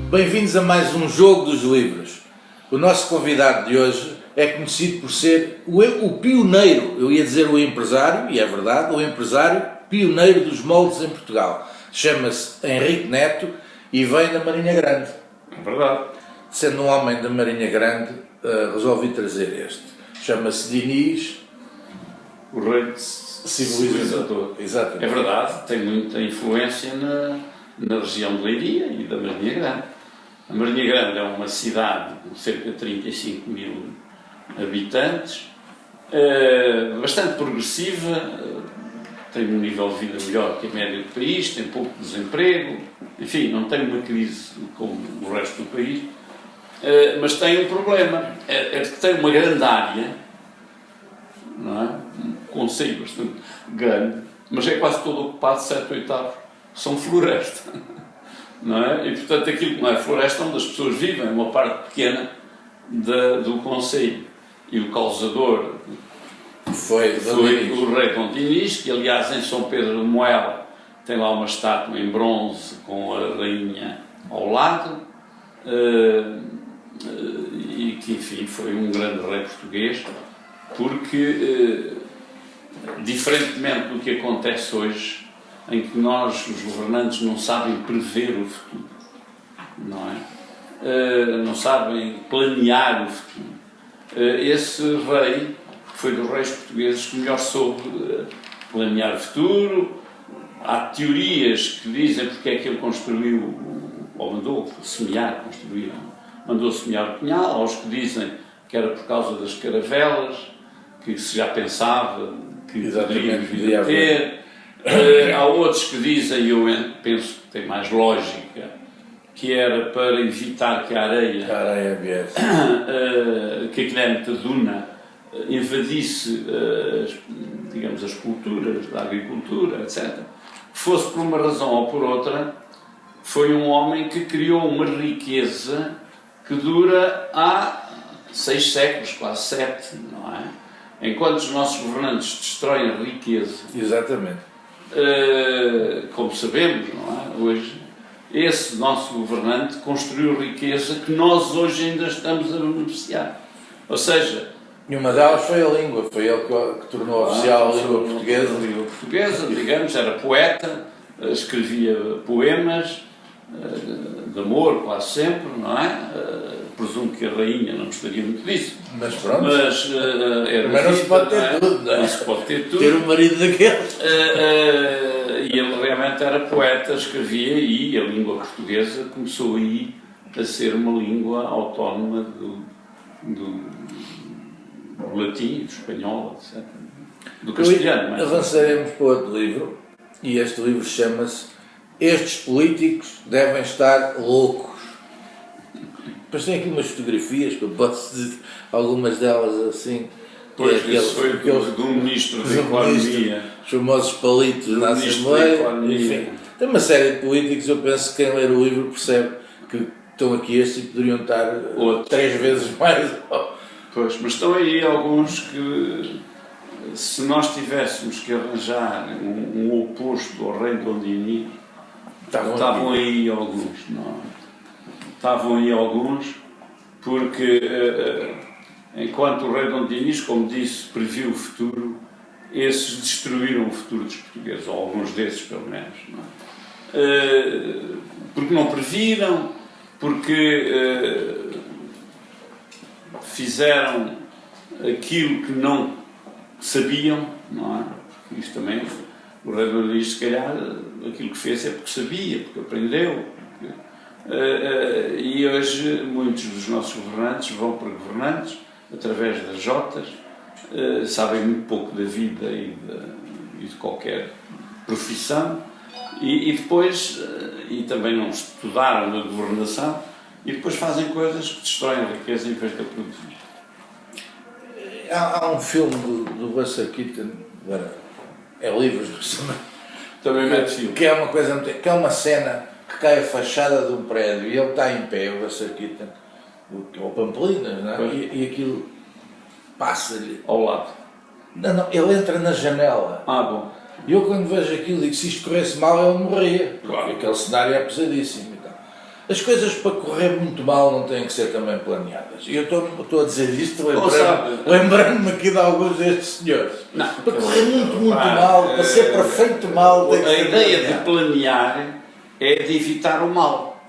Bem-vindos a mais um Jogo dos Livros. O nosso convidado de hoje é conhecido por ser o pioneiro, eu ia dizer o empresário, e é verdade, o empresário pioneiro dos moldes em Portugal. Chama-se Henrique Neto e vem da Marinha Grande. É verdade. Sendo um homem da Marinha Grande, resolvi trazer este. Chama-se Diniz, o rei civilizador. Exatamente. É verdade, tem muita influência na região de Leiria e da Marinha Grande. A Marinha Grande é uma cidade com cerca de 35 mil habitantes, bastante progressiva, tem um nível de vida melhor que a média do país, tem pouco desemprego, enfim, não tem uma crise como o resto do país, mas tem um problema, é que tem uma grande área, não é? Um concelho bastante grande, mas é quase todo ocupado, 7/8 são floresta, não é? E portanto aquilo que não é floresta onde as pessoas vivem, uma parte pequena do concelho. E o causador foi o rei Dom Dinis, que aliás em São Pedro de Moela tem lá uma estátua em bronze com a rainha ao lado, e que enfim foi um grande rei português, porque diferentemente do que acontece hoje, em que nós, os governantes, não sabem prever o futuro, não é? Não sabem planear o futuro. Esse rei foi dos reis portugueses que melhor soube planear o futuro. Há teorias que dizem porque é que ele construiu, ou mandou semear, mandou semear o Pinhal. Há os que dizem que era por causa das caravelas, que se já pensava que poderíamos vir a ter. Há outros que dizem, e eu penso que tem mais lógica, que era para evitar que a areia viesse, que aquilo é muita duna, invadisse digamos, as culturas da agricultura, etc. Fosse por uma razão ou por outra, foi um homem que criou uma riqueza que dura há 6 séculos, quase 7, não é? Enquanto os nossos governantes destroem a riqueza, exatamente, como sabemos, não é? Hoje, esse nosso governante construiu riqueza que nós hoje ainda estamos a beneficiar. Ou seja, e uma delas foi a língua, foi ele que tornou oficial a língua portuguesa. A língua portuguesa, digamos, era poeta, escrevia poemas de amor quase sempre, não é? Presumo que a rainha não gostaria muito disso. Mas pronto. Mas não se pode ter tudo, não é? Não se pode ter tudo. Ter um marido daqueles. E ele realmente era poeta, escrevia, e a língua portuguesa começou aí a ser uma língua autónoma do latim, do espanhol, etc. Do castelhano. Mas avançaremos para outro livro, e este livro chama-se Estes Políticos Devem Estar Loucos. Depois tem aqui umas fotografias que eu posso dizer, algumas delas assim. Pois, isso foi do Ministro da Economia. Os famosos palitos na Assembleia. Enfim, tem uma série de políticos, eu penso que quem ler o livro percebe que estão aqui estes e poderiam estar 3 vezes mais. Pois, mas estão aí alguns que, se nós tivéssemos que arranjar um oposto ao rei Dom Dinis, estavam aí alguns, não é? Estavam aí alguns, porque enquanto o rei Dom Dinis, como disse, previu o futuro, esses destruíram o futuro dos portugueses, ou alguns desses pelo menos, não é? Porque não previram, porque fizeram aquilo que não sabiam, não é? Isto também, o rei Dom Dinis, se calhar, aquilo que fez é porque sabia, porque aprendeu. E hoje muitos dos nossos governantes vão para governantes através das jotas, sabem muito pouco da vida e de qualquer profissão, e depois e também não estudaram a governação, e depois fazem coisas que destroem a riqueza em vez de a produzir. Há um filme do Buster Keaton, é livros também mete filme, que é uma coisa, que é uma cena que cai a fachada de um prédio e ele está em pé, o Buster Keaton, ou Pampelinas, não é? E aquilo passa-lhe ao lado. Não, ele entra na janela. Bom. E eu quando vejo aquilo digo, se isto corresse mal ele morria. Claro. Porque aquele cenário é pesadíssimo. Então. As coisas para correr muito mal não têm que ser também planeadas. E eu estou a dizer isto lembrando-me aqui de alguns destes senhores. Não, para correr muito mal, para ser perfeito mal, tem que a ser ideia planeado. de planear é de evitar o mal.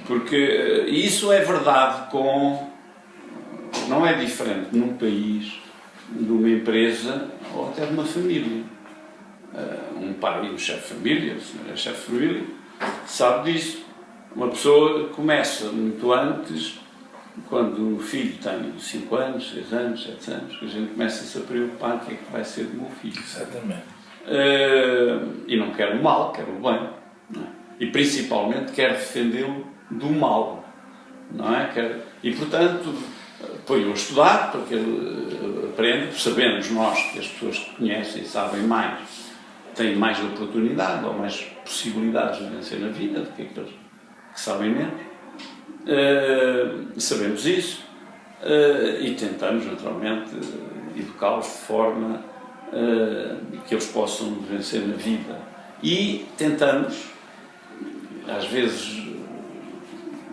Porque isso é verdade não é diferente num país, de uma empresa ou até de uma família. Um pai, um chefe de família, o senhor é chefe de família, sabe disso. Uma pessoa começa muito antes, quando o filho tem 5 anos, 6 anos, 7 anos, que a gente começa a se preocupar o que é que vai ser do meu filho. Exatamente. E não quer o mal, quer o bem. Não é? E principalmente quer defendê-lo do mal. Não é? E portanto, põe-o a estudar para que ele aprenda. Sabemos nós que as pessoas que conhecem e sabem mais têm mais oportunidade ou mais possibilidades de vencer na vida do que aqueles que sabem menos. Sabemos isso e tentamos, naturalmente, educá-los de forma que eles possam vencer na vida. E tentamos, às vezes,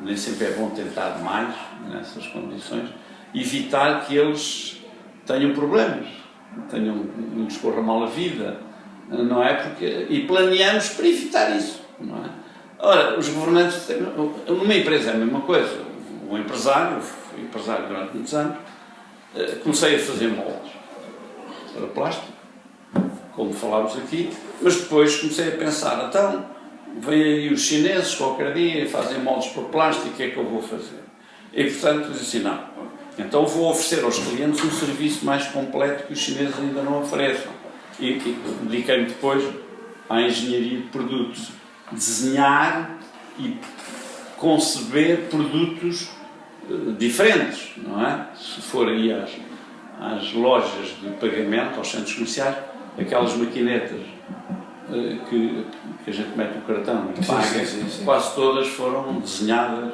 nem sempre é bom tentar demais nessas condições, evitar que eles tenham problemas, não lhes corra mal a vida, não é? E planeamos para evitar isso, não é? Ora, os governantes, numa empresa é a mesma coisa. Um empresário, fui empresário durante muitos anos, comecei a fazer moldes para plástico, como falámos aqui, mas depois comecei a pensar, então, vêm aí os chineses qualquer dia e fazem moldes para plástico, o que é que eu vou fazer? E, portanto, disse assim, não, então vou oferecer aos clientes um serviço mais completo que os chineses ainda não ofereçam. E dediquei-me depois à engenharia de produtos. Desenhar e conceber produtos diferentes, não é? Se for aí às lojas de pagamento, aos centros comerciais, aquelas maquinetas que a gente mete o cartão e paga, sim. Quase todas foram desenhadas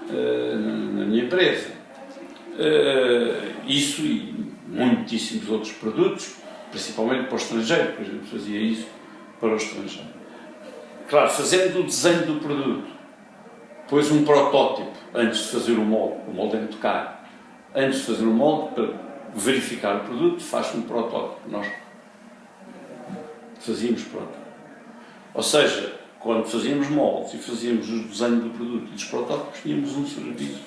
na minha empresa. Isso e muitíssimos outros produtos, principalmente para o estrangeiro, porque a gente fazia isso para o estrangeiro. Claro, fazendo o desenho do produto, depois um protótipo, antes de fazer o molde é muito caro, antes de fazer o molde, para verificar o produto, faz um protótipo. Nós fazíamos protótipo. Ou seja, quando fazíamos moldes e fazíamos o desenho do produto e dos protótipos, tínhamos um serviço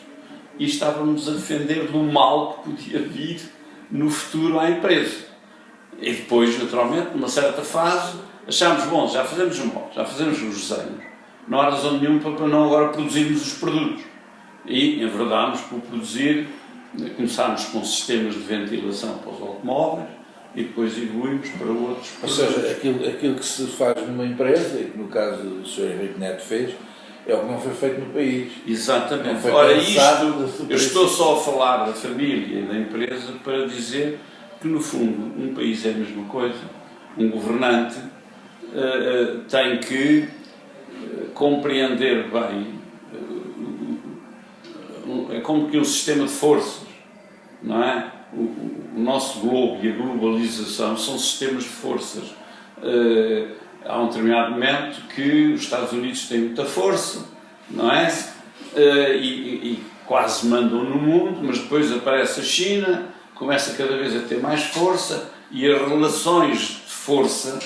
e estávamos a defender do mal que podia vir no futuro à empresa. E depois, naturalmente, numa certa fase, achámos, bom, já fazemos o molde, já fazemos os desenhos, não há razão nenhuma para não agora produzirmos os produtos. E enverdámos por produzir, começámos com sistemas de ventilação para os automóveis e depois evoluímos para outros produtos. Ou seja, aquilo que se faz numa empresa, e que no caso do Sr. Henrique Neto fez, é o que não foi feito no país. Exatamente. Ora, eu estou só a falar da família e da empresa para dizer que, no fundo, um país é a mesma coisa. Um governante tem que compreender bem, é como que um sistema de forças, não é? O nosso globo e a globalização são sistemas de forças. Há um determinado momento que os Estados Unidos têm muita força, não é? E quase mandam no mundo, mas depois aparece a China, começa cada vez a ter mais força e as relações de força,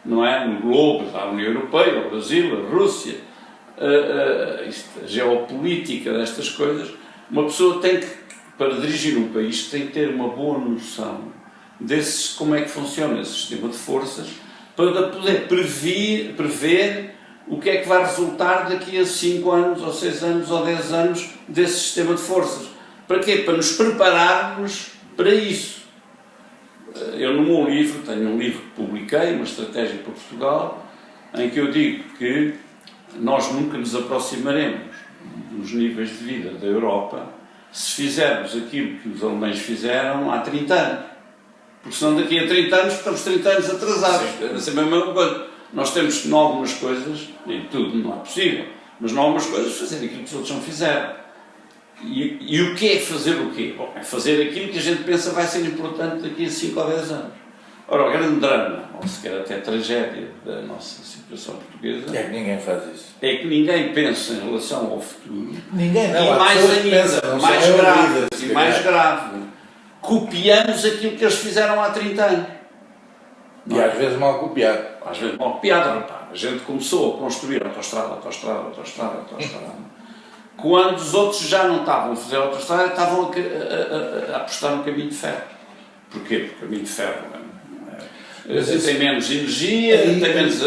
não é? No globo, a União Europeia, o Brasil, a Rússia, a geopolítica destas coisas, uma pessoa tem que, para dirigir um país, tem que ter uma boa noção como é que funciona esse sistema de forças, para poder prever o que é que vai resultar daqui a 5 anos, ou 6 anos, ou 10 anos desse sistema de forças. Para quê? Para nos prepararmos para isso. Eu, no meu livro, tenho um livro que publiquei, uma estratégia para Portugal, em que eu digo que nós nunca nos aproximaremos dos níveis de vida da Europa se fizermos aquilo que os alemães fizeram há 30 anos. Porque senão daqui a 30 anos estamos 30 anos atrasados. É sempre a mesma coisa. Nós temos que, em algumas coisas, nem tudo não é possível, mas em algumas coisas fazer aquilo que os outros não fizeram. E o que é fazer o quê? Bom, é fazer aquilo que a gente pensa vai ser importante daqui a 5 ou 10 anos. Ora, o grande drama ou sequer até tragédia da nossa situação portuguesa, É que ninguém faz isso. é que ninguém pensa em relação ao futuro. Ninguém, não. E Há mais pessoas que ainda, pensam, não mais são grave, ouvidas, se e mais calhar. grave, copiamos aquilo que eles fizeram há 30 anos. E às vezes mal copiado. Às vezes mal copiado, rapaz. A gente começou a construir autoestrada. Quando os outros já não estavam a fazer autoestrada, estavam a apostar no caminho de ferro. Porquê? Porque o caminho de ferro tem menos energia, tem menos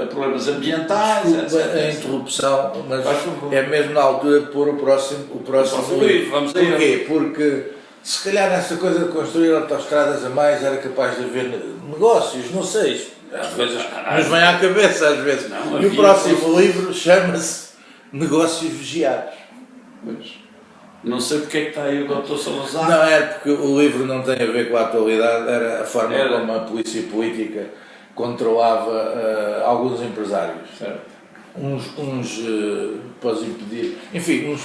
problemas ambientais, Desculpa a etc. interrupção, mas é mesmo na altura de pôr o próximo livro. Vamos a Porquê? Porque se calhar nessa coisa de construir autoestradas a mais era capaz de haver negócios, não sei. Às vezes nos vem à cabeça, às vezes. Não, E o próximo livro chama-se Negócios Vigiados. Pois. Não sei porque é que está aí o Dr. Salazar. Não, era porque o livro não tem a ver com a atualidade, era a forma Era. como a polícia política controlava alguns empresários. Certo. Uns para os impedir, enfim, uns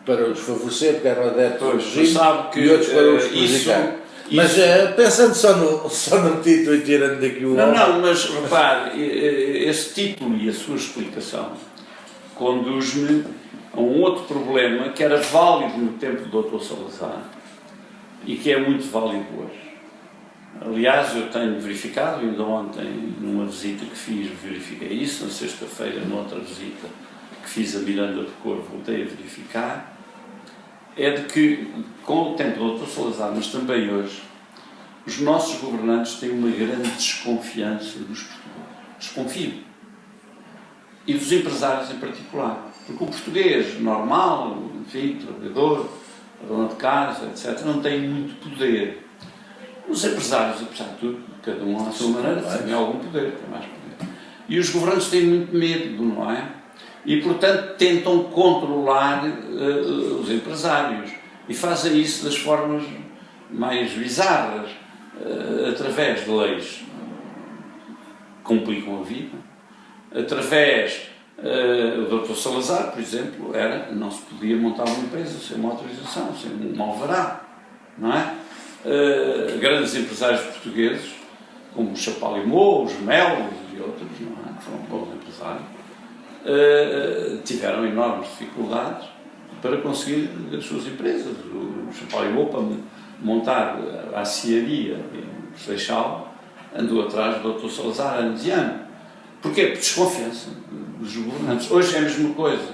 para os favorecer, porque eram adeptos do Pois, regime, sabe que, e outros para os isso- prejudicar. Mas pensando só no título e tirando daqui o Não, mas repare, esse título e a sua explicação conduz-me a um outro problema que era válido no tempo do Dr. Salazar e que é muito válido hoje. Aliás, eu tenho verificado, ainda ontem, numa visita que fiz, verifiquei isso, na sexta-feira, noutra visita que fiz a Miranda de Cor, voltei a verificar, é de que, com o tempo do Dr. Salazar, mas também hoje, os nossos governantes têm uma grande desconfiança dos portugueses. Desconfiam. E dos empresários em particular. Porque o português normal, enfim, trabalhador, dona de casa, etc., não tem muito poder. Os empresários, apesar de tudo, cada um à sua maneira, têm algum poder, têm mais poder. E os governantes têm muito medo, não é? E, portanto, tentam controlar os empresários. E fazem isso das formas mais bizarras, através de leis que complicam a vida, através. O Dr. Salazar, por exemplo, não se podia montar uma empresa sem uma autorização, sem um alvará, não é? Grandes empresários portugueses, como o Chapalimau, os Melos e outros, não é? Que foram bons empresários, tiveram enormes dificuldades para conseguir as suas empresas. O Chapalimau, para montar a aciaria em Seixal, andou atrás do Dr. Salazar anos e anos. Porquê? Por desconfiança dos governantes. Hoje é a mesma coisa.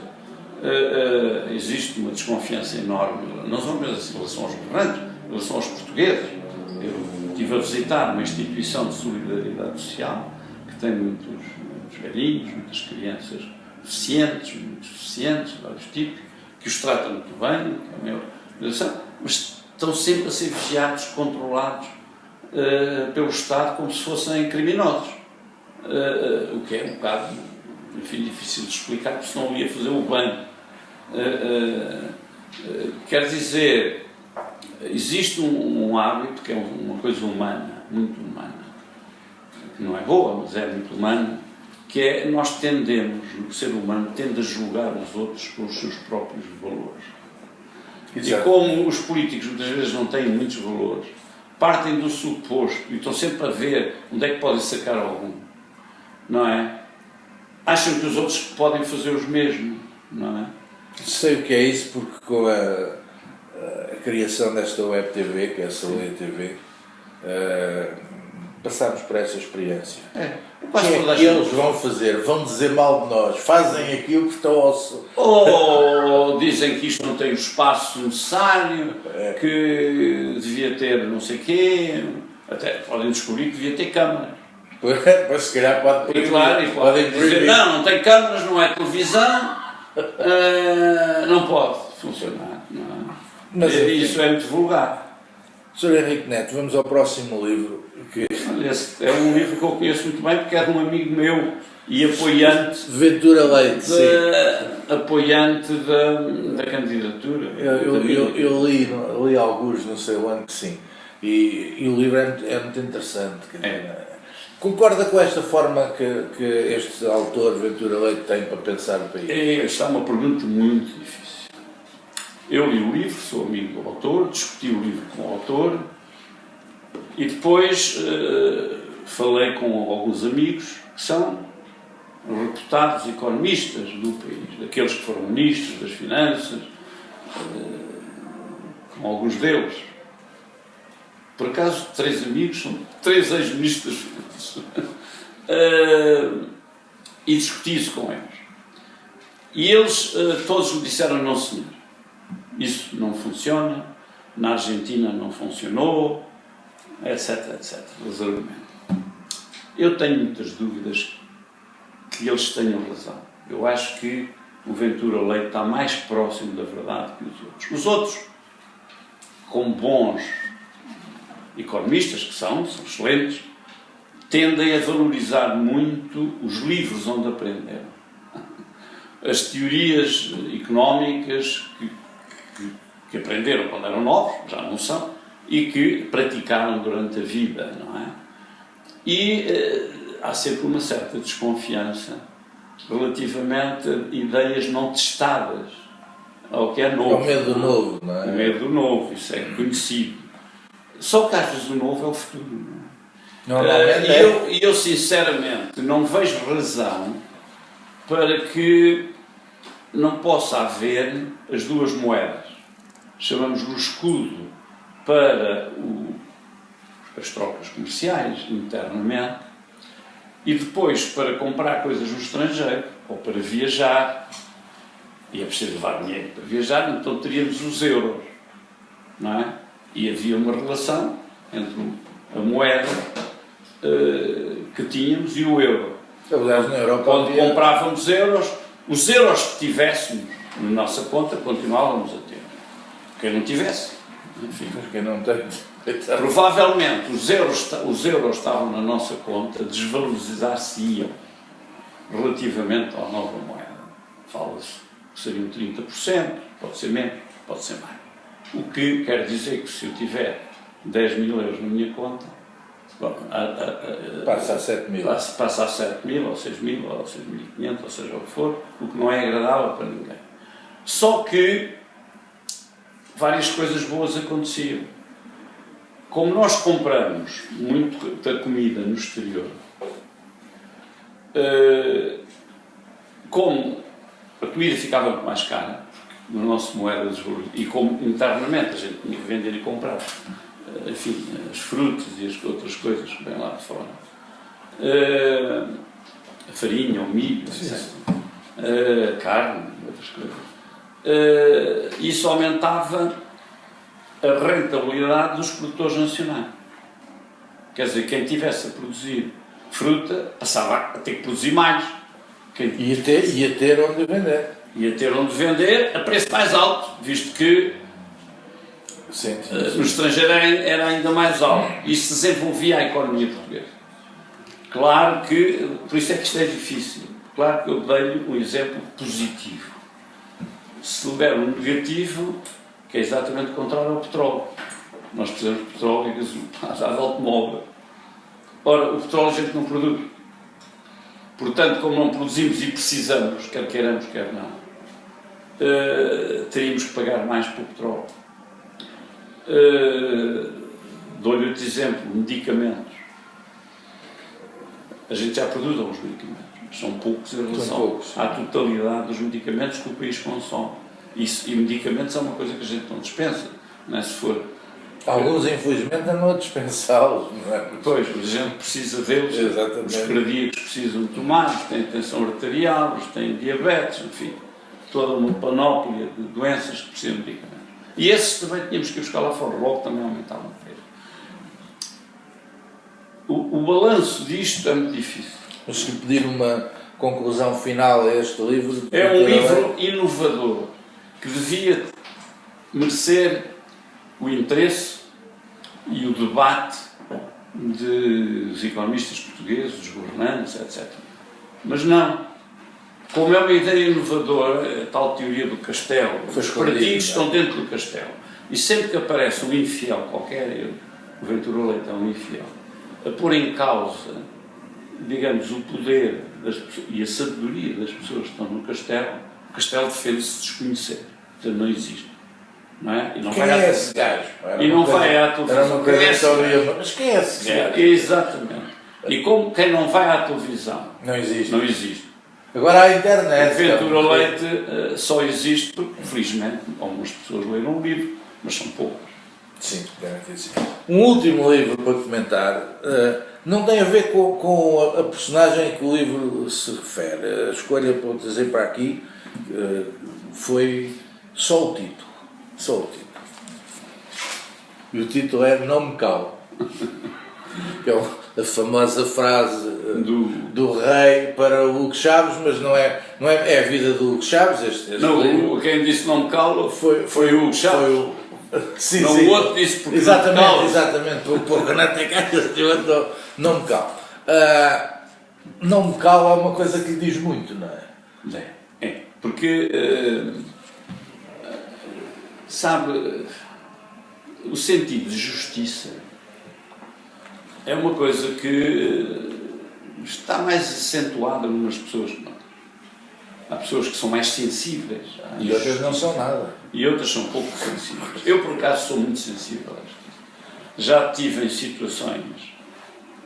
Existe uma desconfiança enorme, não só apenas em relação aos governantes, em relação aos portugueses. Eu estive a visitar uma instituição de solidariedade social que tem muitos velhinhos, muitas crianças deficientes, muitos deficientes, de vários tipos, que os tratam muito bem, que é a maior organização, mas estão sempre a ser vigiados, controlados pelo Estado como se fossem criminosos. O que é um bocado, enfim, difícil de explicar, porque senão ia fazer o bem. Quer dizer, existe um hábito que é uma coisa humana, muito humana, que não é boa, mas é muito humana, que é nós tendemos, o ser humano tende a julgar os outros com os seus próprios valores. Exato. E como os políticos muitas vezes não têm muitos valores, partem do suposto e estão sempre a ver onde é que podem sacar algum, não é? Acham que os outros podem fazer os mesmos, não é? Sei o que é isso, porque com a criação desta web TV, que é a Saleia TV, passámos por essa experiência. O que é que eles vão fazer? Vão dizer mal de nós, fazem aquilo que estão ao... Ou dizem que isto não tem o espaço necessário, que devia ter não sei quê, até podem descobrir que devia ter câmaras. Pois se calhar pode proibir. Claro, e podem dizer, não tem câmaras, não é televisão, não pode funcionar. Não é? Mas, isso é muito vulgar. Sr. Henrique Neto, vamos ao próximo livro. Esse é um livro que eu conheço muito bem porque é de um amigo meu e apoiante. Ventura Leite, sim. Apoiante da candidatura. Eu li alguns, não sei o ano que sim. E o livro é muito interessante. Concorda com esta forma que este autor, Ventura Leite, tem para pensar o país? Esta é uma pergunta muito difícil. Eu li o livro, sou amigo do autor, discuti o livro com o autor e depois falei com alguns amigos que são reputados economistas do país, daqueles que foram ministros das Finanças, com alguns deles. Por acaso, 3 amigos são 3 ex-ministros das Finanças. E discuti isso com eles. E eles todos me disseram: não, senhor, isso não funciona, na Argentina não funcionou, etc, etc. Os argumentos. Eu tenho muitas dúvidas que eles tenham razão. Eu acho que o Ventura Leite está mais próximo da verdade que os outros. Os outros, como bons economistas que são excelentes, tendem a valorizar muito os livros onde aprenderam. As teorias económicas que aprenderam quando eram novos, já não são, e que praticaram durante a vida, não é? E há sempre uma certa desconfiança relativamente a ideias não testadas, ao que é novo. É o medo do novo, não é? O medo do novo, isso é conhecido. Só que às vezes o novo é o futuro, não é? E eu sinceramente não vejo razão para que não possa haver as duas moedas. Chamamos-lhe o escudo para as trocas comerciais internamente e depois para comprar coisas no estrangeiro ou para viajar. E é preciso levar dinheiro para viajar, então teríamos os euros, não é? E havia uma relação entre a moeda que tínhamos e o euro. Aliás, na Europa, quando comprávamos euros, os euros que tivéssemos na nossa conta continuávamos a ter. Quem não tivesse, enfim. Quem não tem. Provavelmente os euros estavam na nossa conta, desvalorizar-se-iam relativamente à nova moeda. Fala-se que seriam 30%, pode ser menos, pode ser mais. O que quer dizer que se eu tiver 10 mil euros na minha conta, passa a 7 mil. Passa a 7 mil, ou 6 mil, ou 6.500, ou seja o que for, o que não é agradável para ninguém. Só que várias coisas boas aconteciam. Como nós compramos muito da comida no exterior, como a comida ficava muito mais cara, na nossa moeda desvalorizada, e como internamente a gente tinha que vender e comprar, enfim, as frutas e as outras coisas que vêm lá de fora, a farinha, o milho, etc. A carne, outras coisas. Isso aumentava a rentabilidade dos produtores nacionais. Quer dizer, quem tivesse a produzir fruta passava a ter que produzir mais. Ia ter onde vender. Ia ter onde vender a preço mais alto, visto que sim. No estrangeiro era ainda mais alto. Isso desenvolvia a economia portuguesa. Claro que, por isso é que isto é difícil. Claro que eu dei-lhe um exemplo positivo. Se houver um negativo, que é exatamente o contrário ao petróleo. Nós precisamos de petróleo e gasolina, de automóvel. Ora, o petróleo a gente não produz. Portanto, como não produzimos e precisamos, quer queiramos, quer não, teríamos que pagar mais pelo petróleo. Dou-lhe outro exemplo, medicamentos. A gente já produz alguns medicamentos, mas são poucos em relação à totalidade dos medicamentos que o país consome. E medicamentos é uma coisa que a gente não dispensa, não é? Se for... Alguns, infelizmente, andam a dispensá-los, não é? Pois, a gente precisa deles. Exatamente. Os cardíacos precisam de tomar, os que têm tensão arterial, os que têm diabetes, enfim, toda uma panóplia de doenças que precisam de medicamentos. E esses também tínhamos que ir buscar lá fora, logo também aumentavam o preço. O balanço disto é muito difícil. Mas se lhe pedir uma conclusão final a este livro... É um livro inovador, que devia merecer o interesse e o debate dos economistas portugueses, dos governantes, etc. Mas não. Como é uma ideia inovadora, a tal teoria do castelo, os partidos estão dentro do castelo. E sempre que aparece um infiel qualquer, o Ventura Leite é um infiel, a pôr em causa, digamos, o poder e a sabedoria das pessoas que estão no castelo, o castelo defende-se desconhecer. Portanto, não existe. Não é? E não quem vai é esse gajo? E não vai à televisão. Mas quem é esse gajo? Exatamente. E como quem não vai à televisão Não existe. não existe. Agora a internet. A Ventura Leite só existe porque, felizmente, algumas pessoas leram o livro, mas são poucas. Sim, um último livro para comentar, não tem a ver com a personagem que o livro se refere. A escolha para trazer para aqui foi só o título. Só o título. E o título é Não Me Calo. Que é a famosa frase do rei para o Hugo Chávez, mas não é a vida do Hugo Chávez. Este não, livro. Quem disse Não Me Calo foi o Hugo Chávez. Sim, não, sim. O outro disse porque exatamente, porque não tem cara, não me calo. Não me calo é uma coisa que lhe diz muito, não é? Porque, sabe, o sentido de justiça é uma coisa que está mais acentuada nas pessoas que não. Há pessoas que são mais sensíveis. E outras não são nada. E outras são pouco sensíveis. Eu, por acaso, sou muito sensível a isto. Já tive em situações,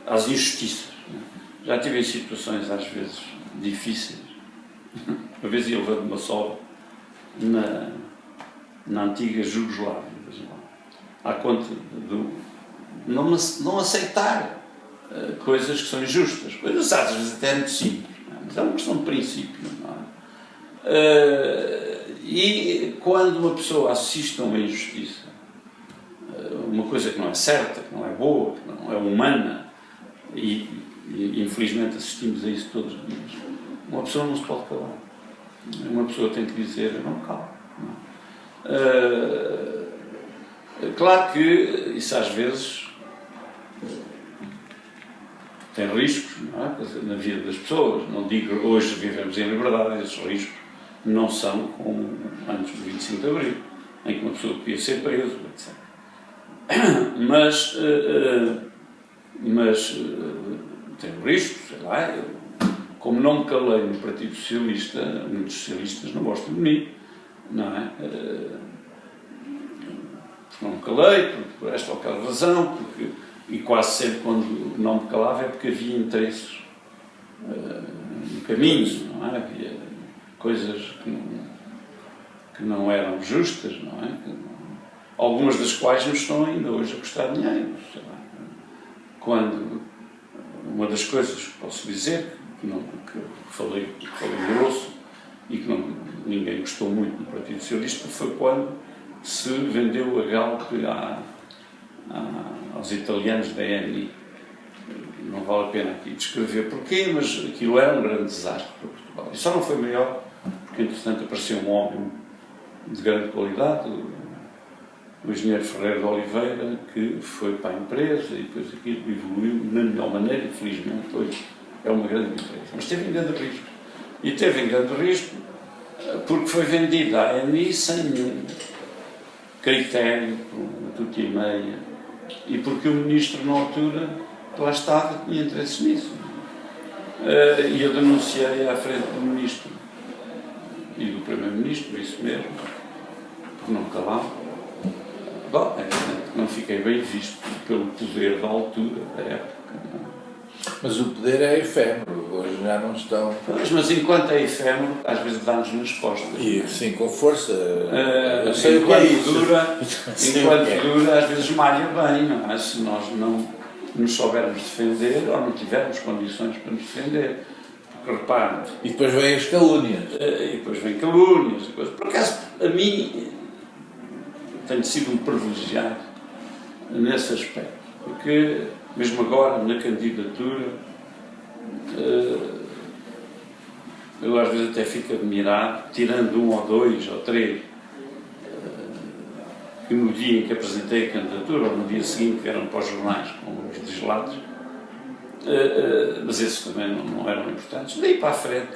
às injustiças, já tive em situações, às vezes, difíceis. Uma vez ia levando uma sola na antiga Jugoslávia, à conta do não aceitar coisas que são injustas. Coisas, às vezes, até muito simples. Mas é uma questão de princípio, não é? E quando uma pessoa assiste a uma injustiça, uma coisa que não é certa, que não é boa, que não é humana, e infelizmente assistimos a isso todos os dias, uma pessoa não se pode calar. Uma pessoa tem que dizer, eu não me calo. Claro que isso às vezes tem riscos, não é? Na vida das pessoas. Não digo que hoje vivemos em liberdade, esses riscos não são como antes do 25 de Abril, em que uma pessoa podia ser preso, etc. Mas tem riscos, sei lá. Como não me calei no Partido Socialista, muitos socialistas não gostam de mim, não é? Não me calei, por esta ou aquela razão, e quase sempre quando não me calava é porque havia interesses no caminho, não é? Havia coisas que não eram justas, não é? Algumas das quais nos estão ainda hoje a custar dinheiro. Sei lá. Quando uma das coisas que posso dizer, que falei grosso e que ninguém gostou muito no Partido Socialista, foi quando se vendeu a Galp aos italianos da ENI. Não vale a pena aqui descrever porquê, mas aquilo era um grande desastre para Portugal. E só não foi maior porque, entretanto, apareceu um homem de grande qualidade, o engenheiro Ferreira de Oliveira, que foi para a empresa e depois aquilo evoluiu na melhor maneira, infelizmente hoje é uma grande empresa. Mas teve em grande risco. E teve em grande risco porque foi vendida à ENI sem nenhum critério, por uma tuta e meia, e porque o ministro, na altura, que lá estava, tinha interesses nisso. E eu denunciei à frente do ministro e do primeiro-ministro, isso mesmo, por não calar. Bom, é evidente que não fiquei bem visto pelo poder da altura, da época. Mas o poder é efêmero, hoje já não estão. Mas enquanto é efêmero, às vezes dá-nos nas costas. E sim, com força. Eu sei o que é isso. Enquanto dura, às vezes malha bem, não é? Se nós não nos soubermos defender ou não tivermos condições para nos defender. Porque reparem. E depois vêm as calúnias. E depois vêm calúnias e coisas. Por acaso, a mim, tenho sido um privilegiado nesse aspecto. Porque, mesmo agora, na candidatura, eu às vezes até fico admirado, tirando um ou dois ou três, que no dia em que apresentei a candidatura, ou no dia seguinte, que eram para os jornais com os legislados, mas esses também não eram importantes. Daí para a frente,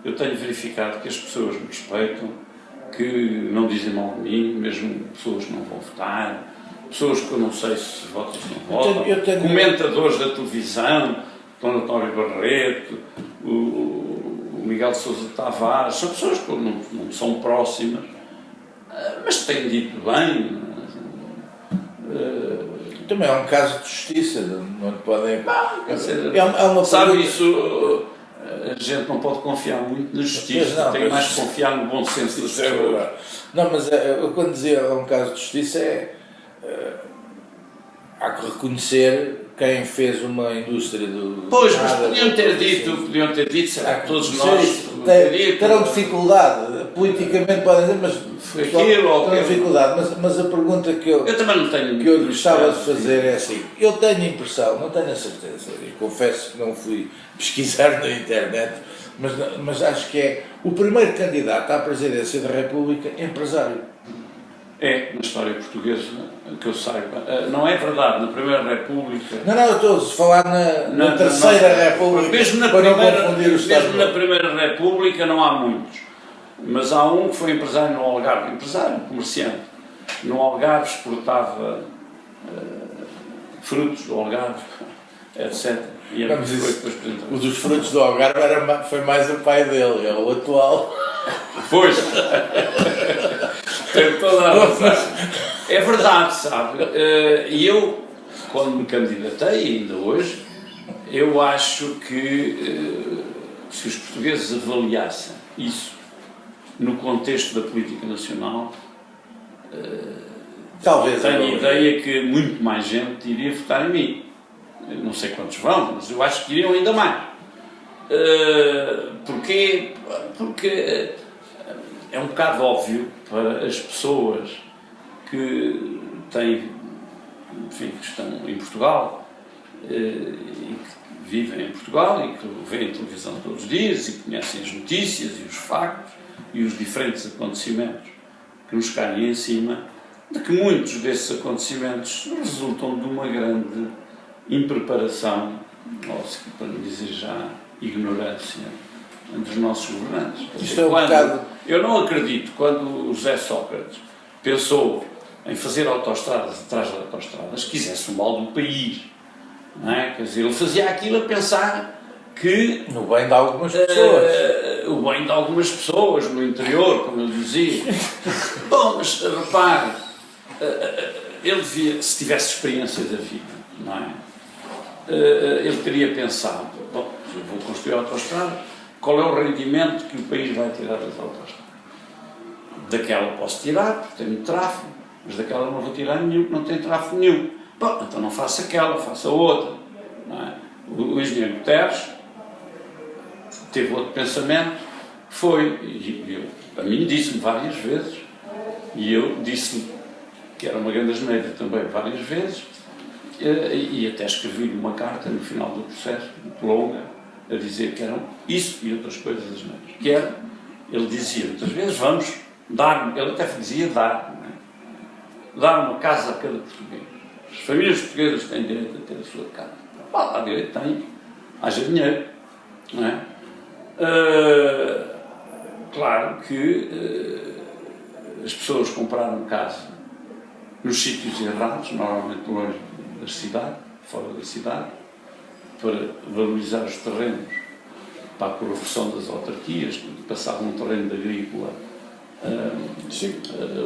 eu tenho verificado que as pessoas me respeitam, que não dizem mal de mim, mesmo pessoas que não vão votar, pessoas que eu não sei se votam ou se não votam, comentadores da televisão, o António Barreto, o Miguel de Sousa Tavares, são pessoas que não são próximas, mas têm dito bem. Também é um caso de justiça, não podem... Quer dizer, é uma sabe pergunta... isso, a gente não pode confiar muito na justiça, Não, tem mais que confiar no bom senso das pessoas. Não, mas eu quando dizia é um caso de justiça há que reconhecer quem fez uma indústria do... Pois, mas podiam ter dito, será que todos nós terão dificuldade, politicamente podem dizer, mas foi aquilo ou terão dificuldade, mas a pergunta que eu também não tenho que eu gostava de fazer é assim, eu tenho a impressão, não tenho a certeza, e confesso que não fui pesquisar na internet, mas acho que é o primeiro candidato à presidência da República empresário. É, na história portuguesa, que eu saiba. Não é verdade, na Primeira República... Não, eu estou a falar na Terceira República, mesmo na Primeira República não há muitos, mas há um que foi empresário no Algarve, empresário, comerciante. No Algarve exportava frutos do Algarve, etc. E foi depois o dos frutos do Algarve foi mais o pai dele, é o atual. Pois, tem toda a razão. É verdade, sabe? E eu, quando me candidatei, ainda hoje, eu acho que se os portugueses avaliassem isso no contexto da política nacional, talvez tenho a ideia que muito mais gente iria votar em mim. Não sei quantos vão, mas eu acho que iriam ainda mais. Porquê? Porque é um bocado óbvio para as pessoas que têm, enfim, que estão em Portugal e que vivem em Portugal e que veem televisão todos os dias e que conhecem as notícias e os factos e os diferentes acontecimentos que nos caem em cima, de que muitos desses acontecimentos resultam de uma grande impreparação, ou para não dizer já ignorância, dos nossos governantes. Isto é um bocado... Eu não acredito quando o José Sócrates pensou em fazer autoestradas atrás de autoestradas, quisesse o mal do país. Não é? Quer dizer, ele fazia aquilo a pensar que... No bem de algumas pessoas. O bem de algumas pessoas, no interior, como eu dizia. Bom, mas repare, ele devia, se tivesse experiência da vida, não é? Ele teria pensado, bom, eu vou construir a autoestrada, qual é o rendimento que o país vai tirar das autoestradas? Daquela posso tirar, porque tem muito tráfego, mas daquela não vou tirar nenhum, porque não tem tráfego nenhum. Bom, então não faça aquela, faça outra. Não é? O engenheiro Guterres teve outro pensamento, a mim disse-me várias vezes, e eu disse-lhe que era uma grande asneira também várias vezes, e até escrevi-lhe uma carta no final do processo, muito longa, a dizer que eram isso e outras coisas asneiras. Que era, ele dizia muitas vezes, vamos dar, ele até dizia dar, não é? Dar uma casa a cada português. As famílias portuguesas têm direito a ter a sua casa. Há direito, tem, haja dinheiro, não é? Claro que as pessoas compraram casa nos sítios errados, normalmente longe da cidade, fora da cidade, para valorizar os terrenos para a corrupção das autarquias, que passavam um terreno de agrícola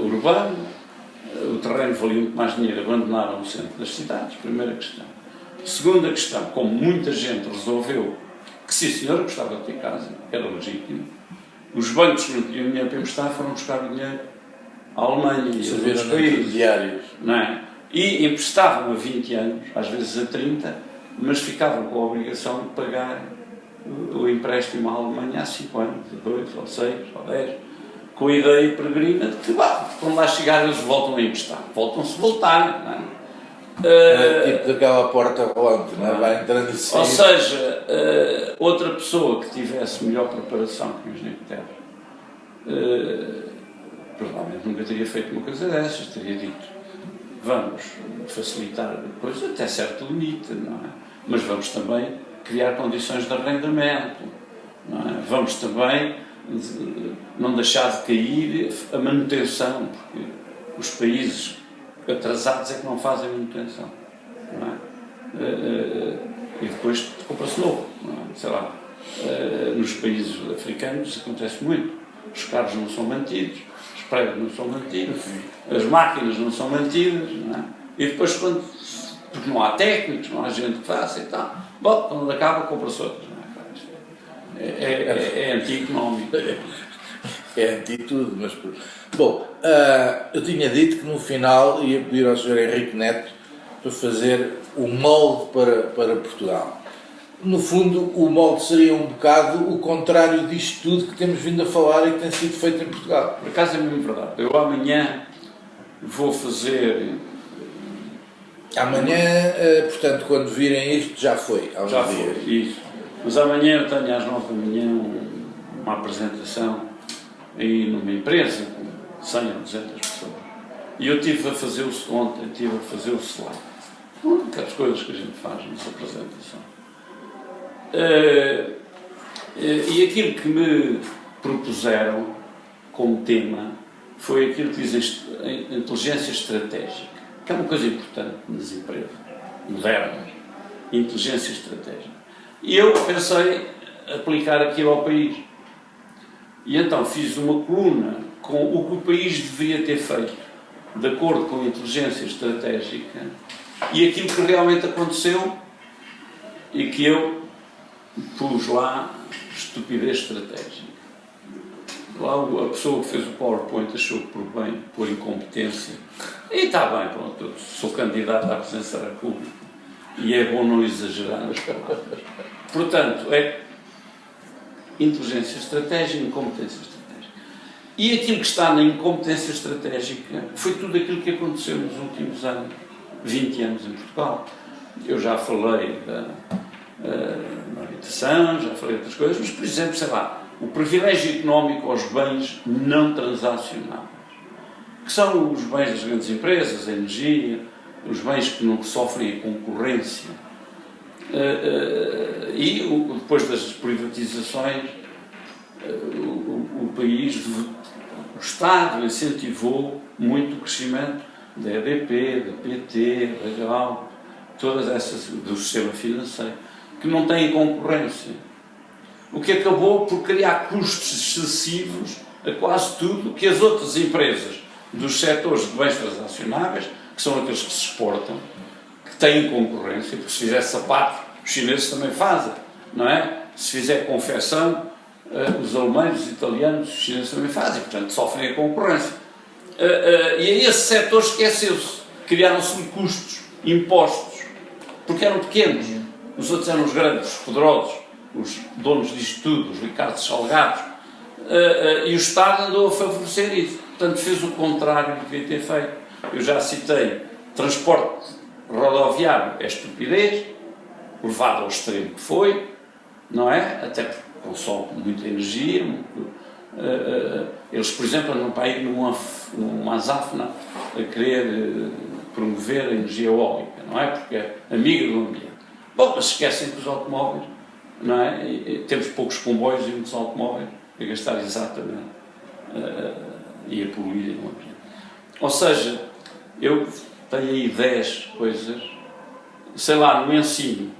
urbano, o terreno valia muito mais dinheiro, abandonaram o centro das cidades, primeira questão. Segunda questão, como muita gente resolveu que se a senhora gostava de ter casa, era legítimo, os bancos que não tinham dinheiro para emprestar foram buscar o dinheiro à Alemanha e a outros países, não é? E emprestavam a 20 anos, às vezes a 30, mas ficavam com a obrigação de pagar o empréstimo à Alemanha há 5 anos, a 2, ou 6, ou 10, com a ideia peregrina de que, quando lá chegar, eles voltam a emprestar. Voltam-se a voltar, não é? Tipo daquela porta rolante, não é? Vai entrando e sair. Ou seja, outra pessoa que tivesse melhor preparação que o engenheiro Guterres, provavelmente nunca teria feito uma coisa dessas, teria dito, vamos facilitar a coisa até certo limite, não é? Mas vamos também criar condições de arrendamento, não é? Vamos também não deixar de cair a manutenção, porque os países atrasados é que não fazem manutenção, não é? E depois compra-se novo, não é? Sei lá, nos países africanos acontece muito, os carros não são mantidos, prédios não são mantidos, as máquinas não são mantidas, não é? E depois, quando porque não há técnicos, não há gente que faça e tal. Bom, quando acaba, compra-se outras. É anti-económico. É anti-tudo, mas... Bom, eu tinha dito que no final ia pedir ao Sr. Henrique Neto para fazer o molde para Portugal. No fundo, o molde seria um bocado o contrário disto tudo que temos vindo a falar e que tem sido feito em Portugal. Por acaso é mesmo verdade. Eu amanhã vou fazer... Amanhã, portanto, quando virem isto, já foi. Já foi, isso. Mas amanhã eu tenho às 9 da manhã uma apresentação aí numa empresa com 100 ou 200 pessoas. E eu estive a fazer ontem, estive a fazer o slide. Uma daquelas coisas que a gente faz nessa apresentação. E aquilo que me propuseram como tema foi aquilo que diz a inteligência estratégica, que é uma coisa importante nas empresas modernas, inteligência estratégica. E eu pensei aplicar aquilo ao país. E então fiz uma coluna com o que o país deveria ter feito, de acordo com a inteligência estratégica, e aquilo que realmente aconteceu e que eu pus lá, estupidez estratégica. Lá a pessoa que fez o PowerPoint achou por bem, por incompetência. E está bem, pronto, eu sou candidato à presidência da República. E é bom não exagerar nas palavras. Portanto, é inteligência estratégica e incompetência estratégica. E aquilo que está na incompetência estratégica foi tudo aquilo que aconteceu nos últimos anos, 20 anos em Portugal. Eu já falei da habitação, já falei de outras coisas, mas, por exemplo, sei lá, o privilégio económico aos bens não transacionáveis, que são os bens das grandes empresas, a energia, os bens que não sofrem a concorrência. E depois das privatizações, o país, o Estado incentivou muito o crescimento da EDP, da PT, da GAL, todas essas do sistema financeiro, que não têm concorrência. O que acabou por criar custos excessivos a quase tudo que as outras empresas dos setores de bens transacionáveis, que são aqueles que se exportam, que têm concorrência, porque se fizer sapato, os chineses também fazem, não é? Se fizer confecção, os alemães, os italianos, os chineses também fazem, portanto sofrem a concorrência. E aí esse setor esqueceu-se, criaram-se custos, impostos, porque eram pequenos, os outros eram os grandes, os poderosos, os donos disto tudo, os Ricardos Salgados, e o Estado andou a favorecer isso, portanto fez o contrário do que devia ter feito. Eu já citei, transporte rodoviário é estupidez, levado ao extremo que foi, não é? Até porque consome muita energia. Eles, por exemplo, andam para ir numa azáfona a querer promover a energia eólica, não é? Porque é amiga do ambiente. Bom, mas esquecem que os automóveis, não é? E temos poucos comboios e muitos automóveis a gastar exatamente e a poluir o ambiente. Ou seja, eu tenho aí 10 coisas, sei lá, no ensino,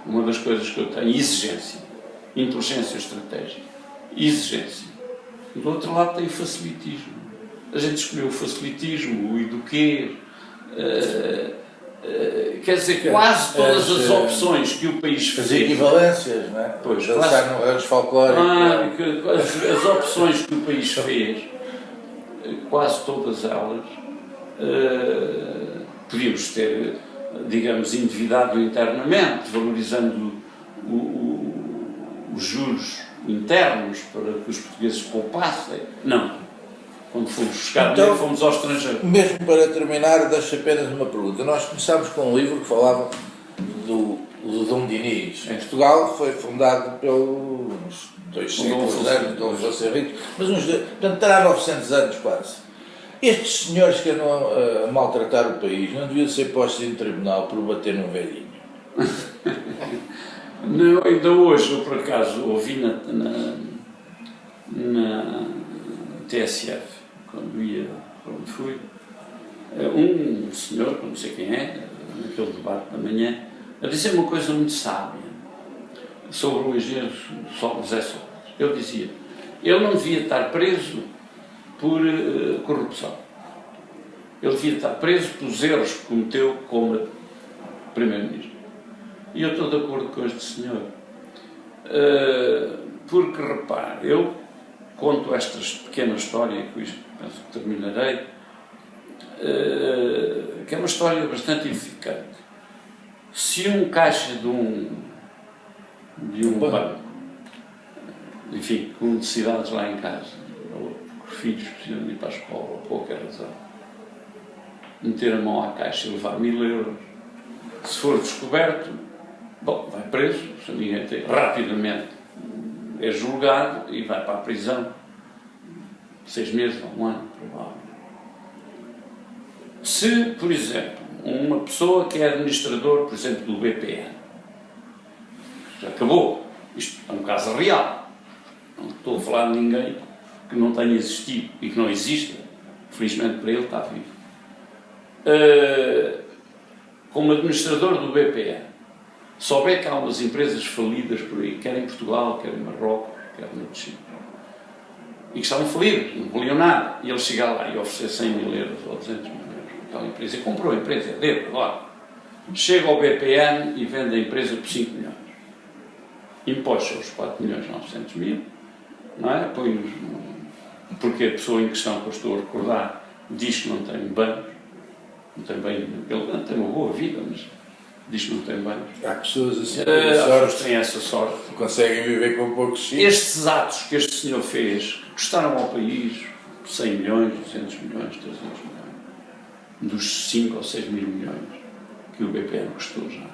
uma das coisas que eu tenho, exigência, inteligência estratégica, exigência. E do outro lado tem o facilitismo. A gente escolheu o facilitismo, o eduquê, quer dizer, quase todas as opções que o país fez. As equivalências, não é? Pois, dançar no rancho folclórico. As opções que o país fez, quase todas elas, podíamos ter, digamos, endividado internamente, valorizando os juros internos para que os portugueses poupassem. Não. Quando fomos buscar dinheiro, fomos ao estrangeiro. Mesmo para terminar, deixo apenas uma pergunta. Nós começámos com um livro que falava do Dom Dinis. Em Portugal foi fundado pelos 2 séculos anos, Dom Afonso Henriques, mas portanto terá 900 anos quase. Estes senhores que andam a maltratar o país não deviam ser postos em tribunal por bater num velhinho? Não, ainda hoje, eu por acaso ouvi na TSF, quando fui, um senhor, não sei quem é, naquele debate da manhã, a dizer uma coisa muito sábia sobre o engenheiro José Sócrates. Ele dizia, ele não devia estar preso por corrupção. Ele devia estar preso pelos erros que cometeu como Primeiro-Ministro. E eu estou de acordo com este senhor. Porque, repare, eu conto esta pequena história, com isto penso que terminarei, que é uma história bastante edificante. Se um caixa de um banco, enfim, com necessidades lá em casa, ou os filhos precisam ir para a escola, ou qualquer razão, meter a mão à caixa e levar 1000 euros, se for descoberto, bom, vai preso, se ninguém tem, rapidamente é julgado e vai para a prisão, 6 meses ou 1 ano, provavelmente. Se, por exemplo, uma pessoa que é administrador, por exemplo, do BPN, já acabou, isto é um caso real, não estou a falar de ninguém que não tenha existido e que não exista, felizmente para ele está vivo. Como administrador do BPN, souber que há umas empresas falidas por aí, quer em Portugal, quer em Marrocos, quer noutros sítios, e que estavam falidas, não valiam nada, e ele chegar lá e oferecer 100 mil euros ou 200 mil euros àquela empresa, e comprou a empresa, é dele, agora, chega ao BPN e vende a empresa por 5 milhões, imposta os 4 milhões 900 mil, não é? Põe-nos, porque a pessoa em questão que eu estou a recordar diz que não tem bens, não tem bem, ele não tem uma boa vida, mas diz que não tem bens. Há pessoas assim que têm essa sorte. Conseguem viver com poucos filhos. Estes atos que este senhor fez, que custaram ao país 100 milhões, 200 milhões, 300 milhões, dos 5 ou 6 mil milhões que o BPN custou já.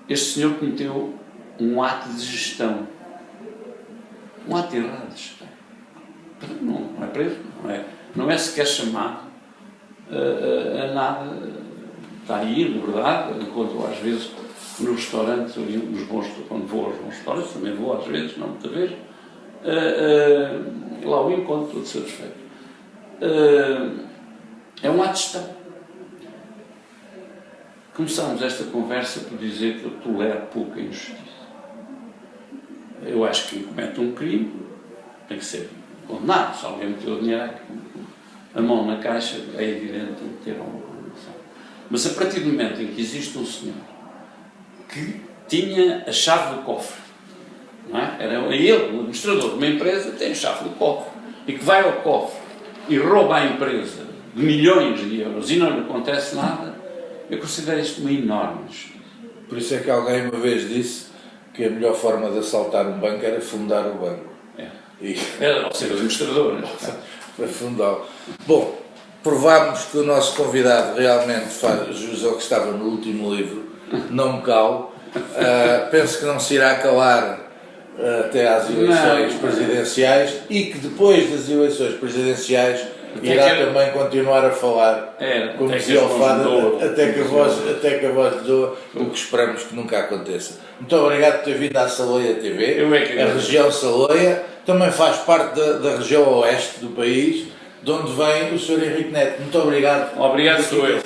Este senhor cometeu um ato de gestão, um ato errado de gestão. Não é preso, não é sequer chamado a nada. Está aí, na verdade, enquanto às vezes nos restaurantes, quando vou aos bons restaurantes, também vou às vezes, não muitas vezes, lá o encontro, todo satisfeito. É um ato de gestão. Começamos esta conversa por dizer que eu tolero pouca injustiça. Eu acho que quem comete um crime tem que ser condenado. Se alguém meteu dinheiro, a mão na caixa, é evidente que tem que ter uma condenação. Mas a partir do momento em que existe um senhor que tinha a chave do cofre, não é? Era ele, o administrador de uma empresa, tem a chave do cofre, e que vai ao cofre e rouba a empresa de milhões de euros e não lhe acontece nada, eu considero isto uma enorme injustiça. Por isso é que alguém uma vez disse que a melhor forma de assaltar um banco era fundar o banco. Era ser administrador, para fundá-lo. Bom, provámos que o nosso convidado realmente faz jus ao que estava no último livro, não me calo. Penso que não se irá calar até às eleições presidenciais e que depois das eleições presidenciais irá também continuar a falar, como dizia o Fado, até que a voz lhe doa, o que esperamos que nunca aconteça. Muito obrigado por ter vindo à Saloia TV. A região Saloia também faz parte da região oeste do país, de onde vem o Sr. Henrique Neto. Muito obrigado. Obrigado, sou eu.